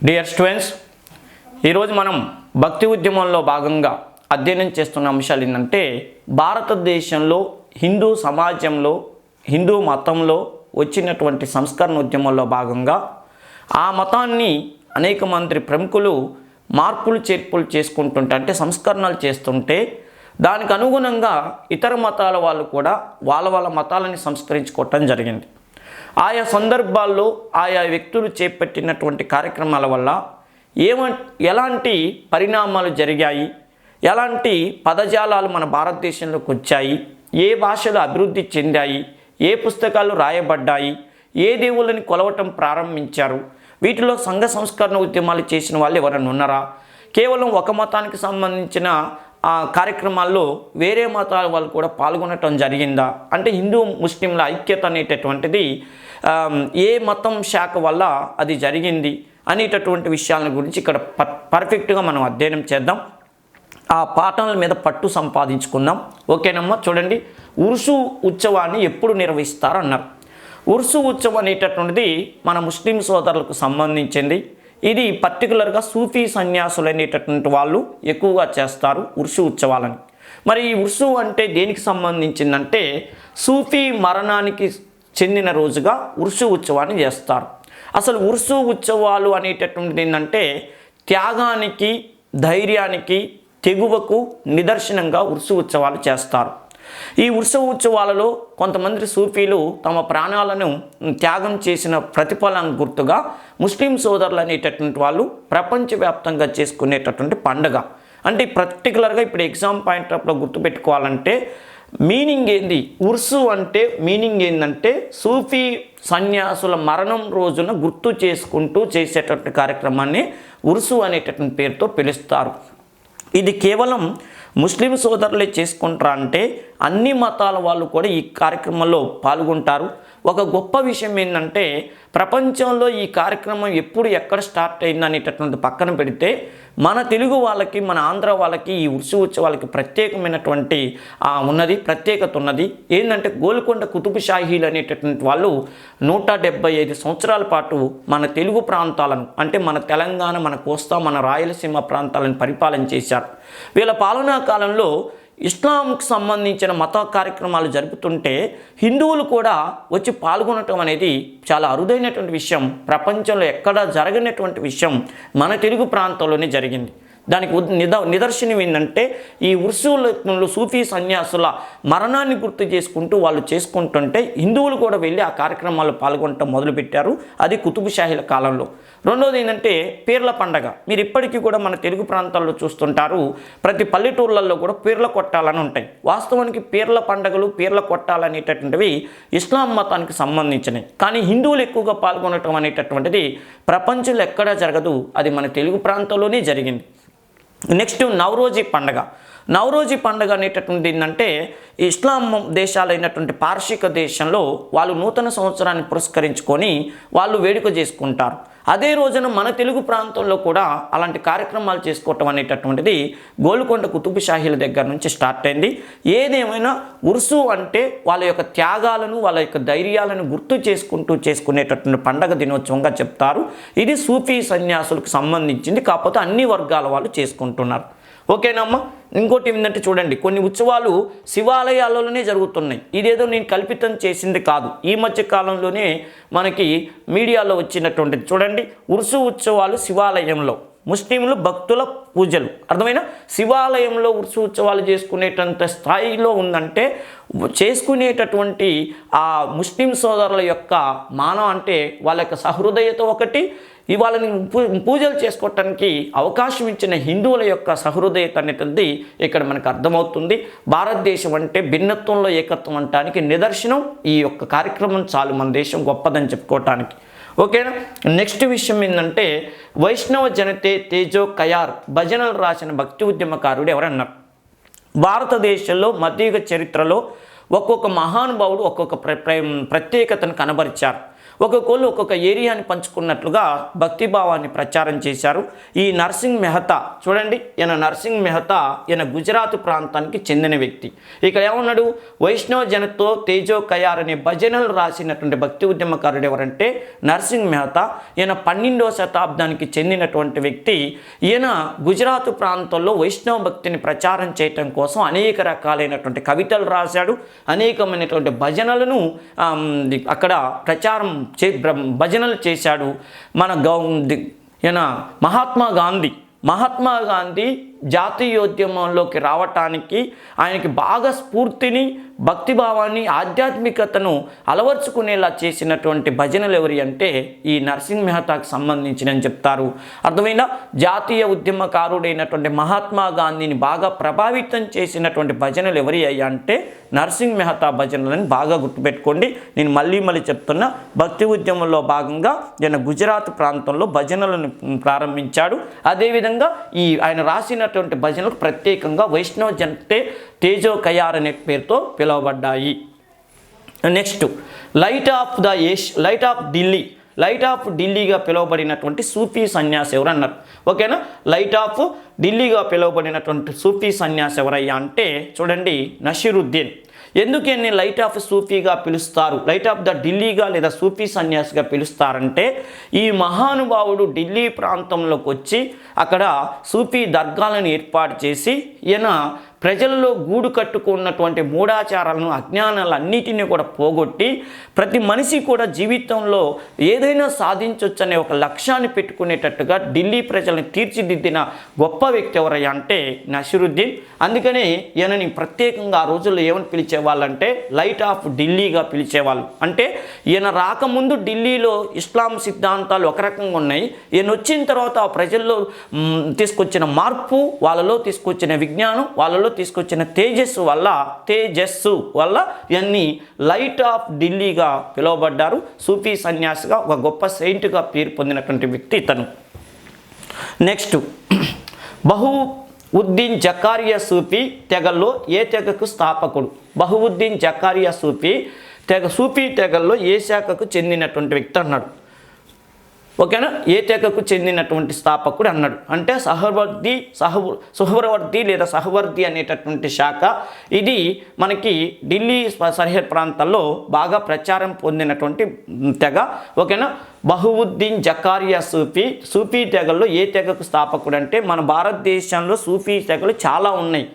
Dear students, ఈరోజు మనం భక్తి ఉద్యమంలో భాగంగా అధ్యయనం చేస్తున్న అంశాలు ఏంటంటే భారతదేశంలో హిందూ సమాజంలో హిందూ మతంలో వచ్చినటువంటి సంస్కరణ ఉద్యమంలో భాగంగా ఆ మతాన్ని అనేక మంది ప్రముఖులు మార్పులు చేర్పులు చేసుకుంటుంటే అంటే సంస్కరణలు చేస్తుంటే దానికి అనుగుణంగా ఇతర మతాల వాళ్ళు కూడా వాళ్ళ మతాలని సంస్కరించుకోవటం జరిగింది. ఆయా సందర్భాల్లో ఆయా వ్యక్తులు చేపట్టినటువంటి కార్యక్రమాల వల్ల ఎలాంటి పరిణామాలు జరిగాయి, ఎలాంటి పదజాలాలు మన భారతదేశంలోకి వచ్చాయి, ఏ భాషలు అభివృద్ధి చెందాయి, ఏ పుస్తకాలు రాయబడ్డాయి, ఏ దేవుళ్ళని కొలవటం ప్రారంభించారు, వీటిలో సంఘ సంస్కరణ ఉద్యమాలు చేసిన వాళ్ళు ఎవరైనా ఉన్నారా, కేవలం ఒక మతానికి సంబంధించిన కార్యక్రమాల్లో వేరే మతాల వాళ్ళు కూడా పాల్గొనటం జరిగిందా, అంటే హిందూ ముస్లింల ఐక్యత అనేటటువంటిది ఏ మతం శాఖ వల్ల అది జరిగింది అనేటటువంటి విషయాల గురించి ఇక్కడ పర్ఫెక్ట్గా మనం అధ్యయనం చేద్దాం. ఆ పాఠాల మీద పట్టు సంపాదించుకుందాం. ఓకేనమ్మా, చూడండి, ఉర్సు ఉత్సవాన్ని ఎప్పుడు నిర్వహిస్తారు అన్నారు. ఉర్సు ఉత్సవం అనేటటువంటిది మన ముస్లిం సోదరులకు సంబంధించింది. ఇది పర్టికులర్గా సూఫీ సన్యాసులు అనేటటువంటి వాళ్ళు ఎక్కువగా చేస్తారు ఉర్సు ఉత్సవాలని. మరి ఈ ఉర్సు అంటే దేనికి సంబంధించిందంటే సూఫీ మరణానికి చెందిన రోజుగా ఉర్సు ఉత్సవాన్ని చేస్తారు. అసలు ఉర్సు ఉత్సవాలు అనేటటువంటిది ఏంటంటే త్యాగానికి, ధైర్యానికి, తెగువకు నిదర్శనంగా ఉర్సు ఉత్సవాలు చేస్తారు. ఈ ఉత్సవాలలో కొంతమంది సూఫీలు తమ ప్రాణాలను త్యాగం చేసిన ప్రతిఫలం గుర్తుగా ముస్లిం సోదరులు అనేటటువంటి వాళ్ళు ప్రపంచవ్యాప్తంగా చేసుకునేటటువంటి పండుగ. అంటే పర్టికులర్గా ఇప్పుడు ఎగ్జామ్ పాయింట్ ఆఫ్లో గుర్తుపెట్టుకోవాలంటే మీనింగ్ ఏంది, ఉర్సు అంటే మీనింగ్ ఏంటంటే సూఫీ సన్యాసుల మరణం రోజున గుర్తు చేసుకుంటూ చేసేటటువంటి కార్యక్రమాన్ని ఉర్సు అనేటటువంటి పేరుతో పిలుస్తారు. ఇది కేవలం ముస్లిం సోదరులే చేసుకుంటారా అంటే అన్ని మతాల వాళ్ళు కూడా ఈ కార్యక్రమంలో పాల్గొంటారు. ఒక గొప్ప విషయం ఏంటంటే ప్రపంచంలో ఈ కార్యక్రమం ఎప్పుడు ఎక్కడ స్టార్ట్ అయింది అనేటటువంటి పక్కన పెడితే మన తెలుగు వాళ్ళకి, మన ఆంధ్ర వాళ్ళకి ఈ ఉర్సు ఉత్సవాలకి ప్రత్యేకమైనటువంటి ప్రత్యేకత ఉన్నది. ఏంటంటే గోల్కొండ కుతుబ్ షాహీలు అనేటటువంటి వాళ్ళు 175 సంవత్సరాల పాటు మన తెలుగు ప్రాంతాలను అంటే మన తెలంగాణ, మన కోస్తా, మన రాయలసీమ ప్రాంతాలను పరిపాలన చేశారు. వీళ్ళ పాలనా కాలంలో ఇస్లాంకి సంబంధించిన మత కార్యక్రమాలు జరుపుతుంటే హిందువులు కూడా వచ్చి పాల్గొనటం అనేది చాలా అరుదైనటువంటి విషయం. ప్రపంచంలో ఎక్కడా జరగనటువంటి విషయం మన తెలుగు ప్రాంతంలోనే జరిగింది. దానికి నిదర్శనం ఏంటంటే ఈ ఉర్సులు సూఫీ సన్యాసుల మరణాన్ని గుర్తు చేసుకుంటూ వాళ్ళు చేసుకుంటుంటే హిందువులు కూడా వెళ్ళి ఆ కార్యక్రమాల్లో పాల్గొనటం మొదలుపెట్టారు. అది కుతుబ్ షాహీల కాలంలో. రెండోది ఏంటంటే పీర్ల పండగ. మీరు ఇప్పటికీ కూడా మన తెలుగు ప్రాంతాల్లో చూస్తుంటారు, ప్రతి పల్లెటూర్లలో కూడా పీర్ల కొట్టాలని ఉంటాయి. వాస్తవానికి పీర్ల పండగలు, పీర్ల కొట్టాలనేటటువంటివి ఇస్లాం మతానికి సంబంధించినవి. కానీ హిందువులు ఎక్కువగా పాల్గొనటం అనేటటువంటిది ప్రపంచంలో ఎక్కడా జరగదు, అది మన తెలుగు ప్రాంతంలోనే జరిగింది. నెక్స్ట్ నవరోజీ పండగ. నవరోజీ పండుగ అనేటటువంటి ఏంటంటే ఇస్లాం దేశాలైనటువంటి పార్షిక దేశంలో వాళ్ళు నూతన సంవత్సరాన్ని పురస్కరించుకొని వాళ్ళు వేడుక చేసుకుంటారు. అదే రోజున మన తెలుగు ప్రాంతంలో కూడా అలాంటి కార్యక్రమాలు చేసుకోవటం అనేటటువంటిది గోల్కొండ కుతుబ్ షాహీల దగ్గర నుంచి స్టార్ట్ అయింది. ఏదేమైనా ఉర్సు అంటే వాళ్ళ యొక్క త్యాగాలను, వాళ్ళ యొక్క ధైర్యాలను గుర్తు చేసుకుంటూ చేసుకునేటటువంటి పండగ దినోత్సవంగా చెప్తారు. ఇది సూఫీ సన్యాసులకు సంబంధించింది, కాకపోతే అన్ని వర్గాల వాళ్ళు చేసుకుంటున్నారు. ఓకేనమ్మా. ఇంకోటి ఏంటంటే చూడండి, కొన్ని ఉత్సవాలు శివాలయాలలోనే జరుగుతున్నాయి. ఇదేదో నేను కల్పితం చేసింది కాదు, ఈ మధ్య కాలంలోనే మనకి మీడియాలో వచ్చినటువంటిది. చూడండి, ఉర్సు ఉత్సవాలు శివాలయంలో, ముస్లింలు భక్తుల పూజలు. అర్థమైనా శివాలయంలో ఉర్సు ఉత్సవాలు చేసుకునేటంత స్థాయిలో ఉందంటే చేసుకునేటటువంటి ఆ ముస్లిం సోదరుల యొక్క మానవ అంటే వాళ్ళ యొక్క సహృదయత ఒకటి, వాళ్ళని పూజలు చేసుకోవటానికి అవకాశం ఇచ్చిన హిందువుల యొక్క సహృదయత అనేది ఇక్కడ మనకు అర్థమవుతుంది. భారతదేశం అంటే భిన్నత్వంలో ఏకత్వం అనటానికి నిదర్శనం ఈ యొక్క కార్యక్రమం. చాలు మన దేశం గొప్పదని చెప్పుకోవటానికి. ఓకేనా. నెక్స్ట్ విషయం ఏంటంటే వైష్ణవ జనతే తేజో కయార్ భజనలు రాసిన భక్తి ఉద్యమకారుడు ఎవరన్నారు. భారతదేశంలో మధ్యయుగ చరిత్రలో ఒక్కొక్క మహానుభావుడు ఒక్కొక్క ప్రత్యేకతను కనబరిచారు. ఒక్కొక్కళ్ళు ఒక్కొక్క ఏరియాని పంచుకున్నట్లుగా భక్తిభావాన్ని ప్రచారం చేశారు. ఈ నర్సింగ్ మెహతా చూడండి, ఈయన నర్సింగ్ మెహతా ఈయన గుజరాత్ ప్రాంతానికి చెందిన వ్యక్తి. ఇక్కడ ఏమన్నాడు, వైష్ణవ జనతో తేజో కయార్ అనే భజనలు రాసినటువంటి భక్తి ఉద్యమకారుడు ఎవరంటే నర్సింగ్ మెహతా. ఈయన 12వ శతాబ్దానికి చెందినటువంటి వ్యక్తి. ఈయన గుజరాత్ ప్రాంతంలో వైష్ణవ భక్తిని ప్రచారం చేయటం కోసం అనేక రకాలైనటువంటి కవితలు రాశాడు, అనేకమైనటువంటి భజనలను అక్కడ ప్రచారం భజనలు చేశాడు. ఈయన మహాత్మా గాంధీ జాతీయోద్యమంలోకి రావటానికి ఆయనకి బాగా స్ఫూర్తిని, భక్తిభావాన్ని, ఆధ్యాత్మికతను అలవర్చుకునేలా చేసినటువంటి భజనలు ఎవరి అంటే ఈ నర్సింగ్ మెహతాకు సంబంధించినని చెప్తారు. అర్థమైనా, జాతీయ ఉద్యమకారుడైనటువంటి మహాత్మా గాంధీని బాగా ప్రభావితం చేసినటువంటి భజనలు ఎవరి అయ్యా అంటే నర్సింగ్ మెహతా భజనలని బాగా గుర్తుపెట్టుకోండి. నేను మళ్ళీ చెప్తున్నా, భక్తి ఉద్యమంలో భాగంగా ఈయన గుజరాత్ ప్రాంతంలో భజనలను ప్రారంభించాడు. అదేవిధంగా ఆయన రాసినటువంటి భజనలకు ప్రత్యేకంగా వైష్ణవ జనతే తేజో కయార్ అనే పేరుతో పిలువబడ్డాయి. నెక్స్ట్ లైట్ ఆఫ్ ఢిల్లీగా పిలువబడినటువంటి సూఫీ సన్యాసి ఎవరు అన్నారు. ఓకేనా, లైట్ ఆఫ్ ఢిల్లీగా పిలువబడినటువంటి సూఫీ సన్యాసి ఎవరయ్యా అంటే చూడండి నషీరుద్దీన్. ఎందుకు ఎన్ని లైట్ ఆఫ్ సూఫీగా పిలుస్తారు, లైట్ ఆఫ్ ద ఢిల్లీగా లేదా సూఫీ సన్యాసిగా పిలుస్తారంటే ఈ మహానుభావుడు ఢిల్లీ ప్రాంతంలోకి వచ్చి అక్కడ సూఫీ దర్గాలను ఏర్పాటు చేసి ఈయన ప్రజలలో గూడు కట్టుకున్నటువంటి మూఢాచారాలను, అజ్ఞానాలన్నిటినీ కూడా పోగొట్టి ప్రతి మనిషి కూడా జీవితంలో ఏదైనా సాధించవచ్చనే ఒక లక్ష్యాన్ని పెట్టుకునేటట్టుగా ఢిల్లీ ప్రజలను తీర్చిదిద్దిన గొప్ప వ్యక్తి ఎవరయ్యా అంటే నషీరుద్దీన్. అందుకనే ఈయనని ప్రత్యేకంగా ఆ రోజుల్లో ఏమని పిలిచేవాళ్ళంటే లైట్ ఆఫ్ ఢిల్లీగా పిలిచేవాళ్ళు. అంటే ఈయన రాకముందు ఢిల్లీలో ఇస్లాం సిద్ధాంతాలు ఒక రకంగా ఉన్నాయి, ఈయన వచ్చిన తర్వాత ఆ ప్రజల్లో తీసుకొచ్చిన మార్పు, వాళ్ళలో తీసుకొచ్చిన విజ్ఞానం, వాళ్ళలో తీసుకొచ్చిన తేజస్సు వల్ల ఇవన్నీ లైట్ ఆఫ్ ఢిల్లీగా పిలువబడ్డారు. సూఫీ సన్యాసిగా ఒక గొప్ప సెయింట్గా పేరు పొందినటువంటి వ్యక్తి ఇతను. నెక్స్ట్ బహువుద్దీన్ జకారియా సూఫీ తెగల్లో ఏ తెగకు స్థాపకుడు. బహువుద్దీన్ జకారియా సూఫీ తెగల్లో ఏ శాఖకు చెందినటువంటి వ్యక్తి అన్నాడు. ఓకేనా, ఏ తెగకు చెందినటువంటి స్థాపకుడు అన్నాడు. అంటే సుహ్రవర్ది లేదా సహవర్ది అనేటటువంటి శాఖ. ఇది మనకి ఢిల్లీ సరిహద్దు ప్రాంతాల్లో బాగా ప్రచారం పొందినటువంటి తెగ. ఓకేనా, బహువుద్దీన్ జకారియా సూఫీ తెగల్లో ఏ తెగకు స్థాపకుడు అంటే మన భారతదేశంలో సూఫీ తెగలు చాలా ఉన్నాయి.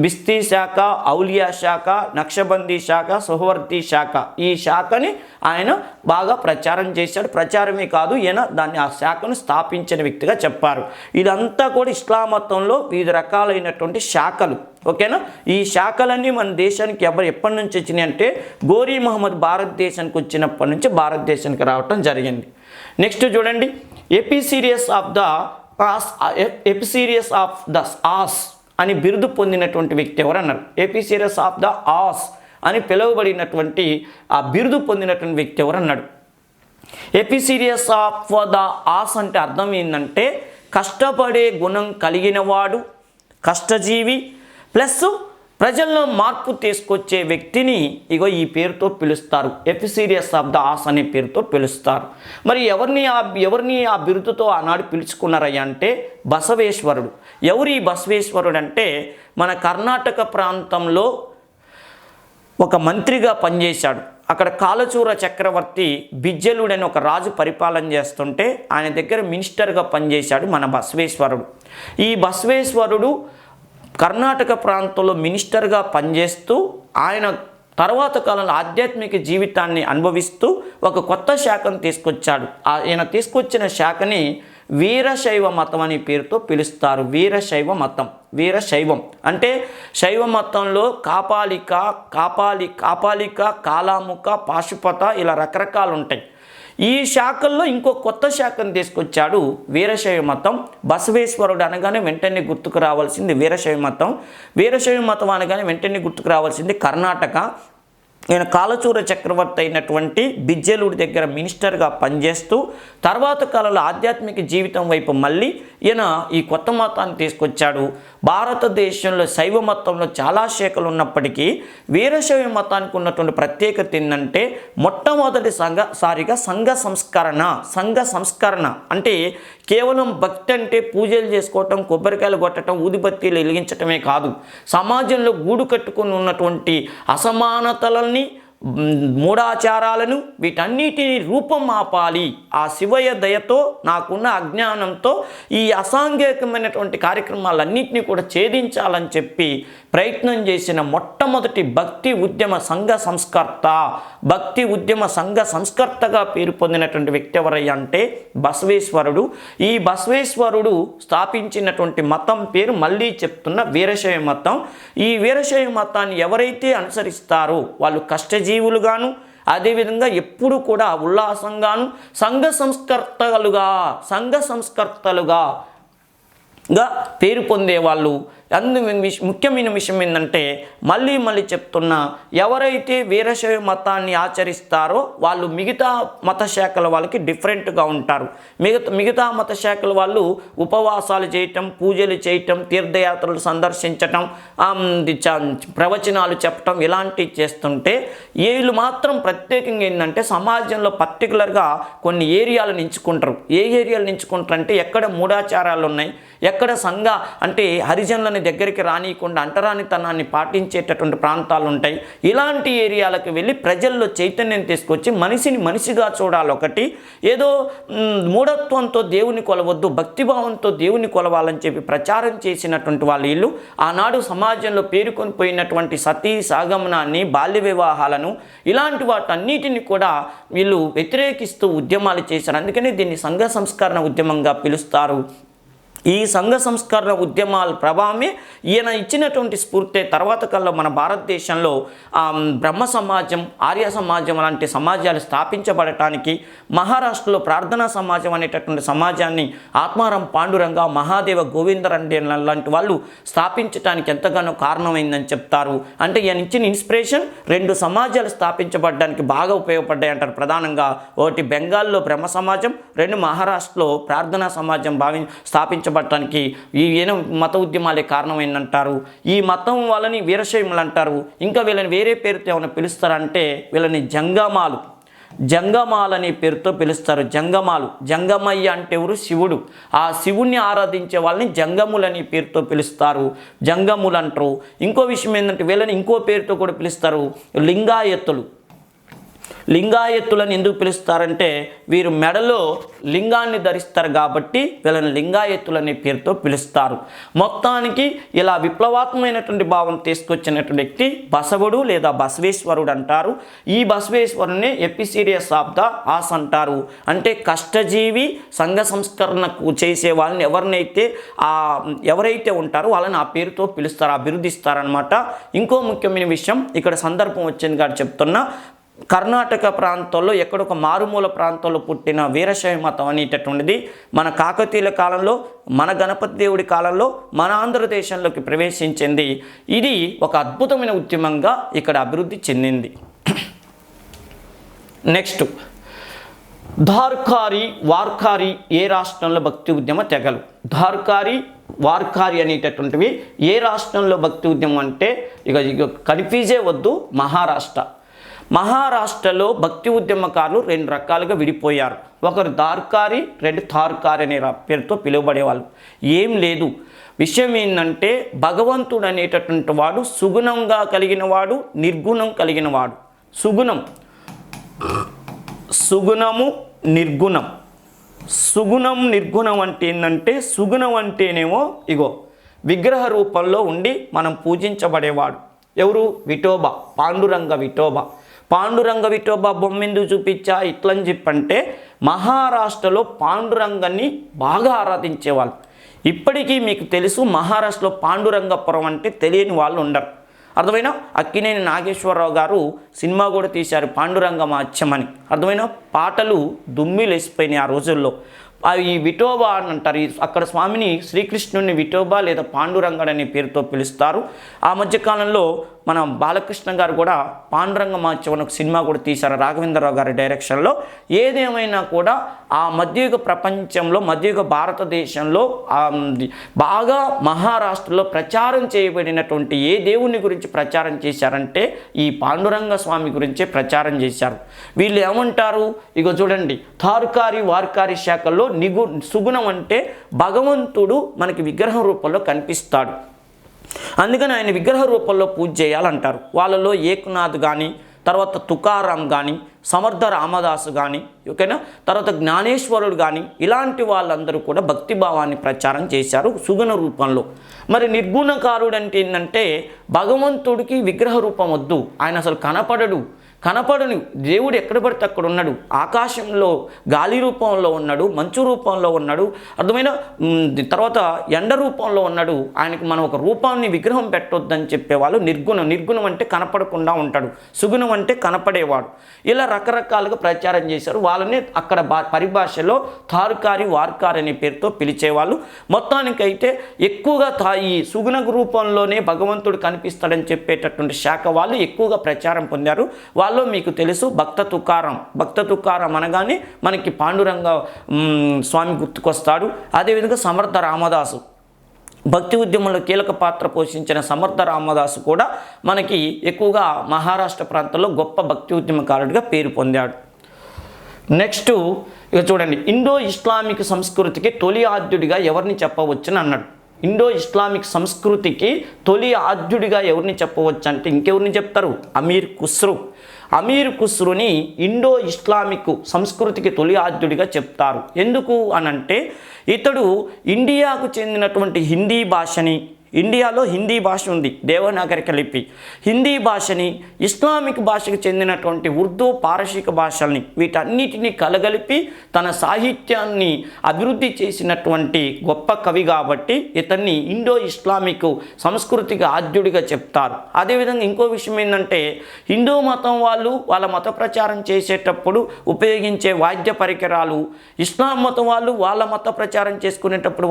బిస్తీ శాఖ, ఔలియా శాఖ, నక్షబందీ శాఖ, సుహవర్ది శాఖ. ఈ శాఖని ఆయన బాగా ప్రచారం చేశాడు. ప్రచారమే కాదు, ఈయన ఆ శాఖను స్థాపించిన వ్యక్తిగా చెప్పారు. ఇదంతా కూడా ఇస్లాం మతంలో వివిధ రకాలైనటువంటి శాఖలు. ఓకేనా, ఈ శాఖలన్నీ మన దేశానికి ఎప్పటి నుంచి వచ్చినాయి అంటే గోరీ మహమ్మద్ భారతదేశానికి వచ్చినప్పటి నుంచి భారతదేశానికి రావటం జరిగింది. నెక్స్ట్ చూడండి, ఎపిసిరియస్ ఆఫ్ ద ఆస్ అని బిరుదు పొందినటువంటి వ్యక్తి ఎవరన్నారు. ఎపిసిరియస్ ఆఫ్ ద ఆస్ అని పిలువబడినటువంటి ఆ బిరుదు పొందినటువంటి వ్యక్తి ఎవరన్నాడు. ఎపిసిరియస్ ఆఫ్ ద ఆస్ అంటే అర్థం ఏంటంటే కష్టపడే గుణం కలిగినవాడు, కష్టజీవి ప్లస్ ప్రజల్లో మార్పు తీసుకొచ్చే వ్యక్తిని ఈ పేరుతో పిలుస్తారు. ఎపిసిరియస్ ఆఫ్ ద ఆస్ అనే పేరుతో పిలుస్తారు. మరి ఎవరిని ఆ బిరుదుతో ఆనాడు పిలుచుకున్నారయ్యా అంటే బసవేశ్వరుడు. ఎవరు ఈ బసవేశ్వరుడు అంటే మన కర్ణాటక ప్రాంతంలో ఒక మంత్రిగా పనిచేశాడు. అక్కడ కాలచూర చక్రవర్తి బిజ్జలుడని ఒక రాజు పరిపాలన చేస్తుంటే ఆయన దగ్గర మినిస్టర్గా పనిచేశాడు మన బసవేశ్వరుడు. ఈ బసవేశ్వరుడు కర్ణాటక ప్రాంతంలో మినిస్టర్గా పనిచేస్తూ ఆయన తర్వాత కాలంలో ఆధ్యాత్మిక జీవితాన్ని అనుభవిస్తూ ఒక కొత్త శాఖను తీసుకొచ్చాడు. ఆయన తీసుకొచ్చిన శాఖని వీరశైవ మతం అనే పేరుతో పిలుస్తారు. వీరశైవం అంటే శైవ మతంలో కాపాలిక, కాలాముఖ, పాశుపత ఇలా రకరకాలు ఉంటాయి. ఈ శాఖల్లో ఇంకో కొత్త శాఖను తీసుకొచ్చాడు వీరశైవ మతం. బసవేశ్వరుడు అనగానే వెంటనే గుర్తుకు రావాల్సింది వీరశైవ మతం. వీరశైవ మతం అనగానే వెంటనే గుర్తుకు రావాల్సింది కర్ణాటక. ఈయన కాలచూర చక్రవర్తి అయినటువంటి బిజ్జలుడి దగ్గర మినిస్టర్గా పనిచేస్తూ తర్వాత కాలంలో ఆధ్యాత్మిక జీవితం వైపు మళ్ళీ ఈయన ఈ కొత్త మతాన్ని తీసుకొచ్చాడు. భారతదేశంలో శైవ మతంలో చాలా శాఖలు ఉన్నప్పటికీ వీరశైవ మతానికి ఉన్నటువంటి ప్రత్యేకత ఏంటంటే మొట్టమొదటిసారిగా సంఘ సంస్కరణ అంటే కేవలం భక్తి అంటే పూజలు చేసుకోవటం, కొబ్బరికాయలు కొట్టడం, ఊదిబత్తీలు వెలిగించటమే కాదు, సమాజంలో గూడు కట్టుకుని ఉన్నటువంటి అసమానతలని, మూఢాచారాలను, వీటన్నిటిని రూపం ఆపాలి. ఆ శివయ్య దయతో, నాకున్న అజ్ఞానంతో ఈ అసాంఘికమైనటువంటి కార్యక్రమాలన్నింటినీ కూడా ఛేదించాలని చెప్పి ప్రయత్నం చేసిన మొట్టమొదటి భక్తి ఉద్యమ సంఘ సంస్కర్తగా పేరు పొందినటువంటి వ్యక్తి ఎవరయ్యా అంటే బసవేశ్వరుడు. ఈ బసవేశ్వరుడు స్థాపించినటువంటి మతం పేరు మళ్ళీ చెప్తున్న వీరశైవ మతం. ఈ వీరశైవ మతాన్ని ఎవరైతే అనుసరిస్తారో వాళ్ళు కష్టజీవులుగాను, అదేవిధంగా ఎప్పుడు కూడా ఉల్లాసంగాను, సంఘ సంస్కర్తలుగా పేరు పొందేవాళ్ళు. ముఖ్యమైన విషయం ఏంటంటే మళ్ళీ చెప్తున్నా, ఎవరైతే వీరశైవ మతాన్ని ఆచరిస్తారో వాళ్ళు మిగతా మత శాఖల వాళ్ళకి డిఫరెంట్గా ఉంటారు. మిగతా మత శాఖల వాళ్ళు ఉపవాసాలు చేయటం, పూజలు చేయటం, తీర్థయాత్రలు సందర్శించటం, ప్రవచనాలు చెప్పటం ఇలాంటివి చేస్తుంటే వీళ్ళు మాత్రం ప్రత్యేకంగా ఏంటంటే సమాజంలో పర్టికులర్గా కొన్ని ఏరియాలను ఎంచుకుంటారు. ఏ ఏరియాలను ఎంచుకుంటారు అంటే ఎక్కడ మూఢాచారాలు ఉన్నాయి, ఎక్కడ అంటే హరిజనులని దగ్గరికి రానియకుండా అంటరానితనాన్ని పాటించేటటువంటి ప్రాంతాలు ఉంటాయి. ఇలాంటి ఏరియాలకు వెళ్ళి ప్రజల్లో చైతన్యం తీసుకొచ్చి మనిషిని మనిషిగా చూడాలి. ఒకటి ఏదో మూఢత్వంతో దేవుని కొలవద్దు, భక్తిభావంతో దేవుని కొలవాలని చెప్పి ప్రచారం చేసినటువంటి వీళ్ళు ఆనాడు సమాజంలో పేరుకొని పోయినటువంటి సతీ సాగమనాన్ని, బాల్య వివాహాలను, ఇలాంటి వాటన్నిటిని కూడా వీళ్ళు వ్యతిరేకిస్తూ ఉద్యమాలు చేశారు. అందుకని దీన్ని సంఘ సంస్కరణ ఉద్యమంగా పిలుస్తారు. ఈ సంఘ సంస్కరణ ఉద్యమాల ప్రభావమే ఈయన ఇచ్చినటువంటి స్ఫూర్తి తర్వాత కాలంలో మన భారతదేశంలో బ్రహ్మ సమాజం, ఆర్య సమాజం లాంటి సమాజాలు స్థాపించబడటానికి, మహారాష్ట్రలో ప్రార్థనా సమాజం అనేటటువంటి సమాజాన్ని ఆత్మారాం పాండురంగ, మహాదేవ గోవిందరెడ్డి లాంటి వాళ్ళు స్థాపించడానికి ఎంతగానో కారణమైందని చెప్తారు. అంటే ఈయన ఇచ్చిన ఇన్స్పిరేషన్ 2 సమాజాలు స్థాపించబడడానికి బాగా ఉపయోగపడ్డాయి అంటారు. ప్రధానంగా ఒకటి బెంగాల్లో బ్రహ్మ సమాజం, 2 మహారాష్ట్రలో ప్రార్థనా సమాజం స్థాపించబడటానికి ఈ మత ఉద్యమాలే కారణమైందంటారు. ఈ మతం వాళ్ళని వీరశైవులు అంటారు. ఇంకా వీళ్ళని వేరే పేరుతో ఏమైనా పిలుస్తారంటే వీళ్ళని జంగమాలు అనే పేరుతో పిలుస్తారు. జంగమయ్య అంటే ఎవరు? శివుడు. ఆ శివుణ్ణి ఆరాధించే వాళ్ళని జంగములని పేరుతో పిలుస్తారు, జంగములు అంటారు. ఇంకో విషయం ఏంటంటే వీళ్ళని ఇంకో పేరుతో కూడా పిలుస్తారు, లింగాయత్తులను ఎందుకు పిలుస్తారంటే వీరు మెడలో లింగాన్ని ధరిస్తారు కాబట్టి వీళ్ళని లింగాయత్తులనే పేరుతో పిలుస్తారు. మొత్తానికి ఇలా విప్లవాత్మకమైనటువంటి భావం తీసుకొచ్చినటువంటి వ్యక్తి బసవుడు లేదా బసవేశ్వరుడు అంటారు. ఈ బసవేశ్వరుని ఎపిసీరియస్ ఆఫ్ ద ఆస్ అంటారు. అంటే కష్టజీవి, సంఘ సంస్కరణకు చేసే వాళ్ళని ఎవరైతే ఉంటారో వాళ్ళని ఆ పేరుతో పిలుస్తారు, అభివృద్ధిస్తారనమాట. ఇంకో ముఖ్యమైన విషయం ఇక్కడ సందర్భం వచ్చింది కాబట్టి చెప్తున్నా, కర్ణాటక ప్రాంతంలో ఎక్కడొక మారుమూల ప్రాంతంలో పుట్టిన వీరశైవ మతం అనేటటువంటిది మన కాకతీయుల కాలంలో, మన గణపతి దేవుడి కాలంలో మన ఆంధ్రదేశంలోకి ప్రవేశించింది. ఇది ఒక అద్భుతమైన ఉద్యమంగా ఇక్కడ అభివృద్ధి చెందింది. నెక్స్ట్, ధార్కారి, వార్కారి ఏ రాష్ట్రంలో భక్తి ఉద్యమ తెగలు? ధార్కారి, వార్కారి అనేటటువంటివి ఏ రాష్ట్రంలో భక్తి ఉద్యమం అంటే ఇక కన్ఫ్యూజే వద్దు, మహారాష్ట్రలో భక్తి ఉద్యమకారులు 2 రకాలుగా విడిపోయారు. ఒకరు ధార్కారి, 2 థార్కారి అనే పేరుతో పిలువబడేవాళ్ళు. ఏం లేదు, విషయం ఏంటంటే భగవంతుడు అనేటటువంటి వాడు సుగుణంగా కలిగిన వాడు, నిర్గుణం కలిగిన వాడు. సుగుణము, నిర్గుణం అంటే ఏంటంటే సుగుణం అంటేనేమో విగ్రహ రూపంలో ఉండి మనం పూజించబడేవాడు. ఎవరు? విఠోబా, పాండురంగ విఠోబా బొమ్మ ఎందుకు చూపించా ఇట్లని చెప్పంటే మహారాష్ట్రలో పాండురంగాన్ని బాగా ఆరాధించేవాళ్ళు. ఇప్పటికీ మీకు తెలుసు మహారాష్ట్రలో పాండురంగపురం అంటే తెలియని వాళ్ళు ఉండరు. అర్థమైనా? అక్కినేని నాగేశ్వరరావు గారు సినిమా కూడా తీశారు పాండురంగ మాత్యం అని. అర్థమైనా? పాటలు దుమ్మిలేసిపోయినాయి ఆ రోజుల్లో. ఈ విఠోబా అని అంటారు. అక్కడ స్వామిని శ్రీకృష్ణుని విఠోబా లేదా పాండురంగడు అనే పేరుతో పిలుస్తారు. ఆ మధ్యకాలంలో మన బాలకృష్ణ గారు కూడా పాండురంగ మహోత్సవం ఒక సినిమా కూడా తీశారు రాఘవేంద్రరావు గారి డైరెక్షన్లో. ఏదేమైనా కూడా ఆ మధ్యయుగ ప్రపంచంలో, మధ్యయుగ భారతదేశంలో బాగా మహారాష్ట్రలో ప్రచారం చేయబడినటువంటి ఏ దేవుని గురించి ప్రచారం చేశారంటే ఈ పాండురంగ స్వామి గురించే ప్రచారం చేశారు. వీళ్ళు ఏమంటారు, ఇగో చూడండి, తార్కారి వార్కారి శాఖల్లో సుగుణం అంటే భగవంతుడు మనకి విగ్రహం రూపంలో కనిపిస్తాడు, అందుకని ఆయన విగ్రహ రూపంలో పూజ చేయాలంటారు. వాళ్ళలో ఏకనాథ్ కానీ, తర్వాత తుకారాం కానీ, సమర్థ రామదాసు కానీ, ఓకేనా, తర్వాత జ్ఞానేశ్వరుడు కానీ, ఇలాంటి వాళ్ళందరూ కూడా భక్తిభావాన్ని ప్రచారం చేశారు సుగుణ రూపంలో. మరి నిర్గుణకారుడు అంటే ఏంటంటే భగవంతుడికి విగ్రహ రూపం వద్దు, ఆయన అసలు కనపడని దేవుడు ఎక్కడ పడితే అక్కడ ఉన్నాడు, ఆకాశంలో గాలి రూపంలో ఉన్నాడు, మంచు రూపంలో ఉన్నాడు, అర్థమైన తర్వాత ఎండ రూపంలో ఉన్నాడు. ఆయనకి మనం ఒక రూపాన్ని విగ్రహం పెట్టొద్దని చెప్పేవాళ్ళు. నిర్గుణం అంటే కనపడకుండా ఉంటాడు, సుగుణం అంటే కనపడేవాడు. ఇలా రకరకాలుగా ప్రచారం చేశారు. వాళ్ళని అక్కడ పరిభాషలో తార్కారి వార్కారి అనే పేరుతో పిలిచేవాళ్ళు. మొత్తానికైతే ఎక్కువగా ఈ సుగుణ రూపంలోనే భగవంతుడు కనిపిస్తాడని చెప్పేటటువంటి శాఖ వాళ్ళు ఎక్కువగా ప్రచారం పొందారు. వాళ్ళు మీకు తెలుసు భక్త తుకారం అనగానే మనకి పాండురంగ స్వామి గుర్తుకొస్తాడు. అదేవిధంగా సమర్థ రామదాసు, భక్తి ఉద్యమంలో కీలక పాత్ర పోషించిన సమర్థ రామదాసు కూడా మనకి ఎక్కువగా మహారాష్ట్ర ప్రాంతంలో గొప్ప భక్తి ఉద్యమకారుడిగా పేరు పొందాడు. నెక్స్ట్ ఇక చూడండి, ఇండో ఇస్లామిక్ సంస్కృతికి తొలి ఆద్యుడిగా ఎవరిని చెప్పవచ్చని అన్నాడు. ఇండో ఇస్లామిక్ సంస్కృతికి తొలి ఆద్యుడిగా ఎవరిని చెప్పవచ్చు అంటే ఇంకెవరిని చెప్తారు, అమీర్ ఖుస్రుని ఇండో ఇస్లామిక్ సంస్కృతికి తొలి ఆద్యుడిగా చెప్తారు. ఎందుకు అనంటే ఇతడు ఇండియాకు చెందినటువంటి హిందీ భాషని, ఇండియాలో హిందీ భాష ఉంది, దేవనాగరిక లిపి, హిందీ భాషని, ఇస్లామిక్ భాషకు చెందినటువంటి ఉర్దూ పారసీక భాషల్ని, వీటన్నిటిని కలగలిపి తన సాహిత్యాన్ని అభివృద్ధి చేసినటువంటి గొప్ప కవి కాబట్టి ఇతన్ని ఇండో ఇస్లామిక్ సంస్కృతికి ఆద్యుడిగా చెప్తారు. అదేవిధంగా ఇంకో విషయం ఏంటంటే హిందూ మతం వాళ్ళు వాళ్ళ మత ప్రచారం చేసేటప్పుడు ఉపయోగించే వాద్య పరికరాలు, ఇస్లాం మతం వాళ్ళు వాళ్ళ మత ప్రచారం చేసుకునేటప్పుడు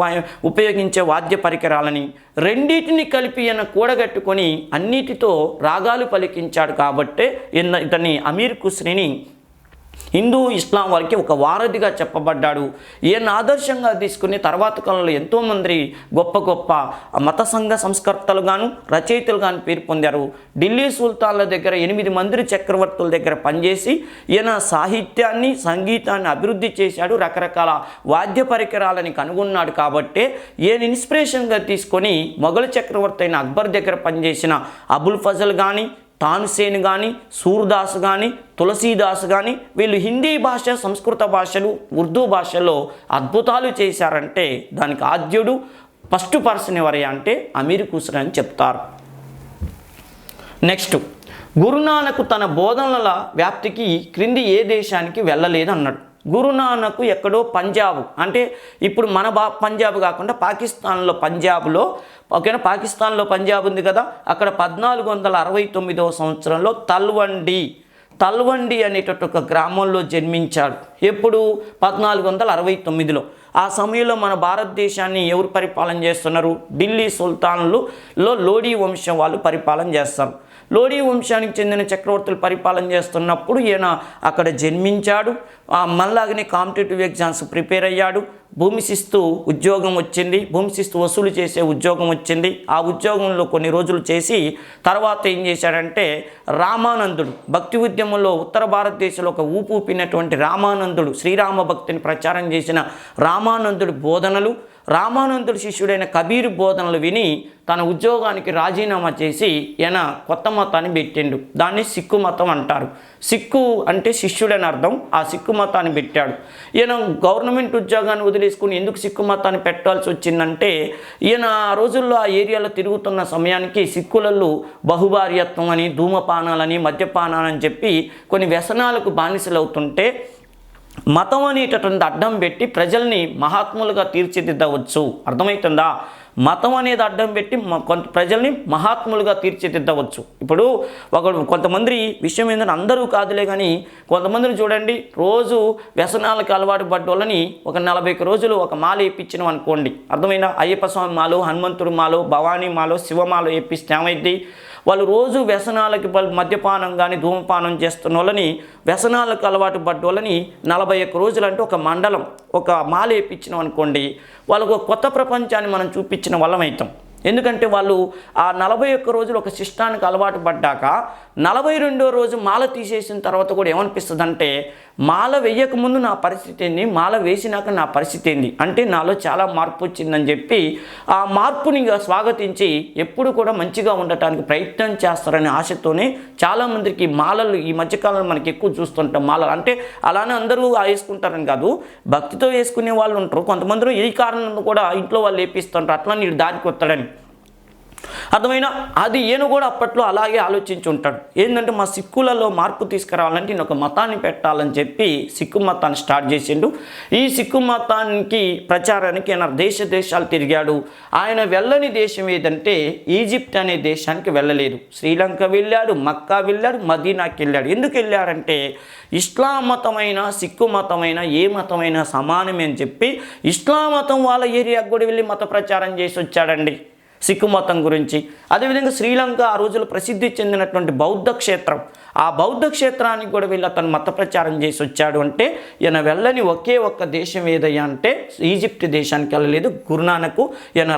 ఉపయోగించే వాద్య పరికరాలని రెండింటిని కలిపి ఈయన కూడగట్టుకొని అన్నిటితో రాగాలు పలికించాడు. కాబట్టే ఇతన్ని అమీర్ ఖుస్రీని హిందూ ఇస్లాం వారికి ఒక వారధిగా చెప్పబడ్డాడు. ఈయన ఆదర్శంగా తీసుకుని తర్వాత కాలంలో ఎంతోమంది గొప్ప మత సంఘ సంస్కర్తలు గాను రచయితలు గాను పేరు పొందారు. ఢిల్లీ సుల్తాన్ల దగ్గర 8 మంది చక్రవర్తుల దగ్గర పనిచేసి ఈయన సాహిత్యాన్ని సంగీతాన్ని అభివృద్ధి చేశాడు. రకరకాల వాద్య పరికరాలని కనుగొన్నాడు. కాబట్టే ఈయన ఇన్స్పిరేషన్గా తీసుకొని మొఘల్ చక్రవర్తి అయిన అక్బర్ దగ్గర పనిచేసిన అబుల్ ఫజల్ కానీ, తాన్సేన్ కానీ, సూర్దాస్ కానీ, తులసీదాస్ కానీ వీళ్ళు హిందీ భాష, సంస్కృత భాషలు, ఉర్దూ భాషలో అద్భుతాలు చేశారంటే దానికి ఆద్యుడు ఫస్ట్ పర్సన్ ఎవరే అంటే అమీర్ ఖుస్రో అని చెప్తారు. నెక్స్ట్, గురునానక్ తన బోధనల వ్యాప్తికి క్రింది ఏ దేశానికి వెళ్ళలేదు అన్నాడు. గురునానక్ ఎక్కడో పంజాబ్, అంటే ఇప్పుడు మన పంజాబ్ కాకుండా పాకిస్తాన్లో పంజాబ్లో, ఓకేనా, పాకిస్తాన్లో పంజాబ్ ఉంది కదా, అక్కడ 1469వ సంవత్సరంలో తల్వండి అనేటటువంటి ఒక గ్రామంలో జన్మించాడు. ఎప్పుడు 1469లో. ఆ సమయంలో మన భారతదేశాన్ని ఎవరు పరిపాలన చేస్తున్నారు, ఢిల్లీ సుల్తాన్లలో లోడీ వంశం వాళ్ళు పరిపాలన చేస్తారు. లోడీ వంశానికి చెందిన చక్రవర్తులు పరిపాలన చేస్తున్నప్పుడు ఈయన అక్కడ జన్మించాడు. మళ్ళాగనే కాంపిటేటివ్ ఎగ్జామ్స్ ప్రిపేర్ అయ్యాడు. భూమి శిస్తు ఉద్యోగం వచ్చింది, భూమి శిస్తు వసూలు చేసే ఉద్యోగం వచ్చింది. ఆ ఉద్యోగంలో కొన్ని రోజులు చేసి తర్వాత ఏం చేశాడంటే రామానందుడు, భక్తి ఉద్యమంలో ఉత్తర భారతదేశంలో ఒక ఊపు ఊపినటువంటి రామానందుడు, శ్రీరామ భక్తిని ప్రచారం చేసిన రామానందుడి బోధనలు, రామానందుడి శిష్యుడైన కబీర్ బోధనలు విని తన ఉద్యోగానికి రాజీనామా చేసి ఈయన కొత్త మతాన్ని పెట్టిండు. దాన్ని సిక్కు మతం అంటారు. సిక్కు అంటే శిష్యుడని అర్థం. ఆ సిక్కు మతాన్ని పెట్టాడు. ఈయన గవర్నమెంట్ ఉద్యోగాన్ని వదిలేసుకుని ఎందుకు సిక్కు మతాన్ని పెట్టాల్సి వచ్చిందంటే ఈయన ఆ రోజుల్లో ఆ ఏరియాలో తిరుగుతున్న సమయానికి సిక్కులలో బహుభార్యత్వం అని, ధూమపానాలని, మద్యపానాలని చెప్పి కొన్ని వ్యసనాలకు బానిసలవుతుంటే మతం అనేటటువంటి అడ్డం పెట్టి ప్రజల్ని మహాత్ములుగా తీర్చిదిద్దవచ్చు. అర్థమవుతుందా? మతం అనేది అడ్డం పెట్టి ప్రజల్ని మహాత్ములుగా తీర్చిదిద్దవచ్చు. ఇప్పుడు కొంతమంది విషయం ఏంటంటే అందరూ కాదులే కానీ కొంతమందిని చూడండి, రోజు వ్యసనాలకు అలవాటు పడ్డ వాళ్ళని ఒక 40 రోజులు ఒక మాల వేయించినాం అనుకోండి, అర్థమైనా, అయ్యప్ప స్వామి మాలో, హనుమంతుడు మాలో, భవానీ మాలో, శివమాలో వేపిస్తే ఏమైంది, వాళ్ళు రోజు వ్యసనాలకి మద్యపానం కానీ ధూమపానం చేస్తున్న వాళ్ళని, వ్యసనాలకు అలవాటు పడ్డ వాళ్ళని 41 రోజులు అంటే ఒక మండలం, ఒక మాల వేయించినాం అనుకోండి, వాళ్ళకు ఒక కొత్త ప్రపంచాన్ని మనం చూపించిన వాళ్ళం అవుతాం. ఎందుకంటే వాళ్ళు ఆ 41 రోజులు ఒక శిష్టానికి అలవాటు పడ్డాక 42వ రోజు మాల తీసేసిన తర్వాత కూడా ఏమనిపిస్తుంది అంటే, మాల వేయకముందు నా పరిస్థితి ఏంది, మాల వేసినాక నా పరిస్థితి ఏంది, అంటే నాలో చాలా మార్పు వచ్చిందని చెప్పి ఆ మార్పుని స్వాగతించి ఎప్పుడు కూడా మంచిగా ఉండటానికి ప్రయత్నం చేస్తారనే ఆశతోనే చాలామందికి మాలలు ఈ మధ్యకాలంలో మనకి ఎక్కువ చూస్తుంటాం. మాలలు అంటే అలానే అందరూ వేసుకుంటారని కాదు, భక్తితో వేసుకునే వాళ్ళు ఉంటారు. కొంతమంది ఈ కారణం కూడా ఇంట్లో వాళ్ళు వేపిస్తుంటారు, అట్లా నీడు దారికి వస్తాడని. అర్థమైనా అది ఈయన కూడా అప్పట్లో అలాగే ఆలోచించి ఉంటాడు. ఏంటంటే మా సిక్కులలో మార్పు తీసుకురావాలంటే నేను ఒక మతాన్ని పెట్టాలని చెప్పి సిక్కు మతాన్ని స్టార్ట్ చేసిండు. ఈ సిక్కు మతానికి ప్రచారానికి ఆయన దేశాలు తిరిగాడు. ఆయన వెళ్ళని దేశం ఏదంటే ఈజిప్ట్ అనే దేశానికి వెళ్ళలేదు. శ్రీలంక వెళ్ళాడు, మక్కా వెళ్ళాడు, మదీనాకి వెళ్ళాడు. ఎందుకు వెళ్ళాడంటే ఇస్లాం మతమైన సిక్కు మతమైన ఏ మతమైనా సమానమే అని చెప్పి ఇస్లాం మతం వాళ్ళ ఏరియాకు కూడా వెళ్ళి మత ప్రచారం చేసి వచ్చాడండి సిక్కు మతం గురించి. అదేవిధంగా శ్రీలంక ఆ రోజులు ప్రసిద్ధి చెందినటువంటి బౌద్ధ క్షేత్రం, ఆ బౌద్ధ క్షేత్రానికి కూడా వెళ్ళి అతను మత ప్రచారం చేసి వచ్చాడు. అంటే ఈయన వెళ్ళని ఒకే ఒక్క దేశం ఏదయ్యా అంటే ఈజిప్ట్ దేశానికి వెళ్ళలేదు. గురునానక్ ఈయన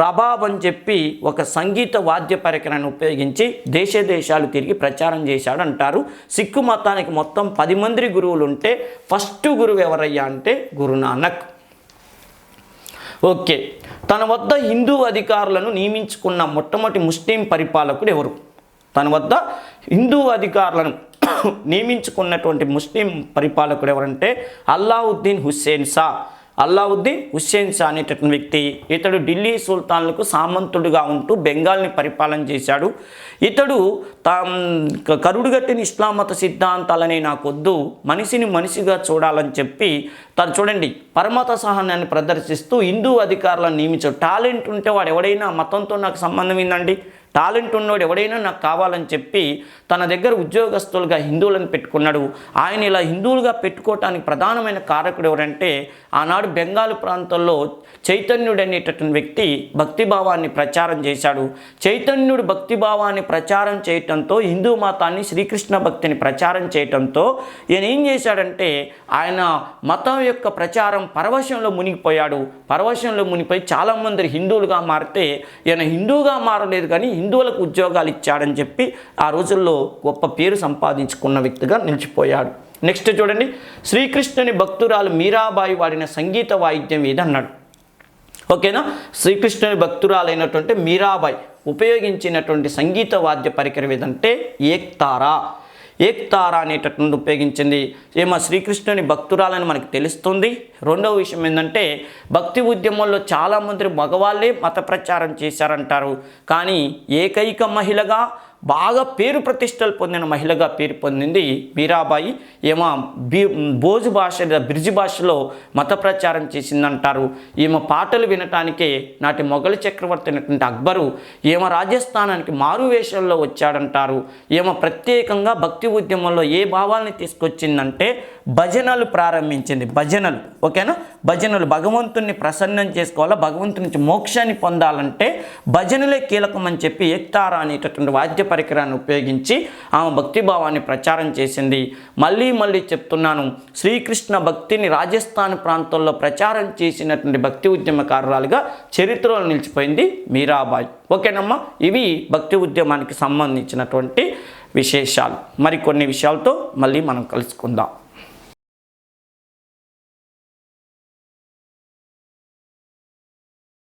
రబాబ్ అని చెప్పి ఒక సంగీత వాద్య పరికరాన్ని ఉపయోగించి దేశాలు తిరిగి ప్రచారం చేశాడు అంటారు. సిక్కు మతానికి మొత్తం 10 మంది గురువులు ఉంటే ఫస్ట్ గురువు ఎవరయ్యా అంటే గురునానక్. ఓకే, తన వద్ద హిందూ అధికారులను నియమించుకున్న మొట్టమొదటి ముస్లిం పరిపాలకుడు ఎవరు? తన వద్ద హిందూ అధికారులను నియమించుకున్నటువంటి ముస్లిం పరిపాలకుడు ఎవరంటే అల్లావుద్దీన్ హుస్సేన్ షా అనేటటువంటి వ్యక్తి. ఇతడు ఢిల్లీ సుల్తాన్లకు సామంతుడిగా ఉంటూ బెంగాల్ని పరిపాలన చేశాడు. ఇతడు కరుడుగట్టిన ఇస్లాం మత సిద్ధాంతాలని నాకొద్దు, మనిషిని మనిషిగా చూడాలని చెప్పి తను చూడండి పరమత సహనాన్ని ప్రదర్శిస్తూ హిందూ అధికారులను నియమించాడు. టాలెంట్ ఉంటే వాడు ఎవడైనా మతంతో నాకు సంబంధం ఏందండి, టాలెంట్ ఉన్నవాడు ఎవడైనా నాకు కావాలని చెప్పి తన దగ్గర ఉద్యోగస్తులుగా హిందువులను పెట్టుకున్నాడు. ఆయన ఇలా హిందువులుగా పెట్టుకోవటానికి ప్రధానమైన కారకుడు ఎవరంటే ఆనాడు బెంగాల్ ప్రాంతంలో చైతన్యుడు అనేటటువంటి వ్యక్తి భక్తిభావాన్ని ప్రచారం చేశాడు. చైతన్యుడు భక్తిభావాన్ని ప్రచారం చేయటంతో హిందూ మతాన్ని శ్రీకృష్ణ భక్తిని ప్రచారం చేయటంతో ఈయన ఏం చేశాడంటే ఆయన మతం యొక్క ప్రచారం పరవశంలో మునిగిపోయాడు. పరవశంలో మునిగిపోయి చాలామంది హిందువులుగా మారితే ఈయన హిందువుగా మారలేదు కానీ హిందువులకు ఉద్యోగాలు ఇచ్చాడని చెప్పి ఆ రోజుల్లో గొప్ప పేరు సంపాదించుకున్న వ్యక్తిగా నిలిచిపోయాడు. నెక్స్ట్ చూడండి, శ్రీకృష్ణుని భక్తురాలు మీరాబాయి వాడిన సంగీత వాయిద్యం ఇది అన్నాడు. ఓకేనా, శ్రీకృష్ణుని భక్తురాలైనటువంటి మీరాబాయి ఉపయోగించినటువంటి సంగీత వాద్య పరికరం ఏదంటే ఏక్తారా అనేటటువంటి ఉపయోగించింది. ఏమో శ్రీకృష్ణుని భక్తురాలని మనకు తెలుస్తుంది. రెండవ విషయం ఏంటంటే భక్తి ఉద్యమంలో చాలామంది మగవాళ్ళే మత ప్రచారం చేశారంటారు. కానీ ఏకైక మహిళగా బాగా పేరు ప్రతిష్టలు పొందిన మహిళగా పేరు పొందింది మీరాబాయి. ఏమో భోజు భాష లేదా బ్రిడ్జి భాషలో మత ప్రచారం చేసిందంటారు. ఈమె పాటలు వినటానికే నాటి మొఘల్ చక్రవర్తి అయినటువంటి అక్బరు ఈమె రాజస్థానానికి మారువేషంలో వచ్చాడంటారు. ఈమె ప్రత్యేకంగా భక్తి ఉద్యమంలో ఏ భావాల్ని తీసుకొచ్చిందంటే భజనలు ప్రారంభించింది. భజనలు, ఓకేనా, భజనలు భగవంతుని ప్రసన్నం చేసుకోవాలా, భగవంతుని నుంచి మోక్షాన్ని పొందాలంటే భజనలే కీలకం అని చెప్పి ఏక్తారా అనేటటువంటి వాద్య పరికరాన్ని ఉపయోగించి ఆమె భక్తిభావాన్ని ప్రచారం చేసింది. మళ్ళీ చెప్తున్నాను, శ్రీకృష్ణ భక్తిని రాజస్థాన్ ప్రాంతంలో ప్రచారం చేసినటువంటి భక్తి ఉద్యమకారురాలుగా చరిత్రలో నిలిచిపోయింది మీరాబాయి. ఓకేనమ్మా, ఇవి భక్తి ఉద్యమానికి సంబంధించినటువంటి విశేషాలు. మరికొన్ని విషయాలతో మళ్ళీ మనం కలుసుకుందాం.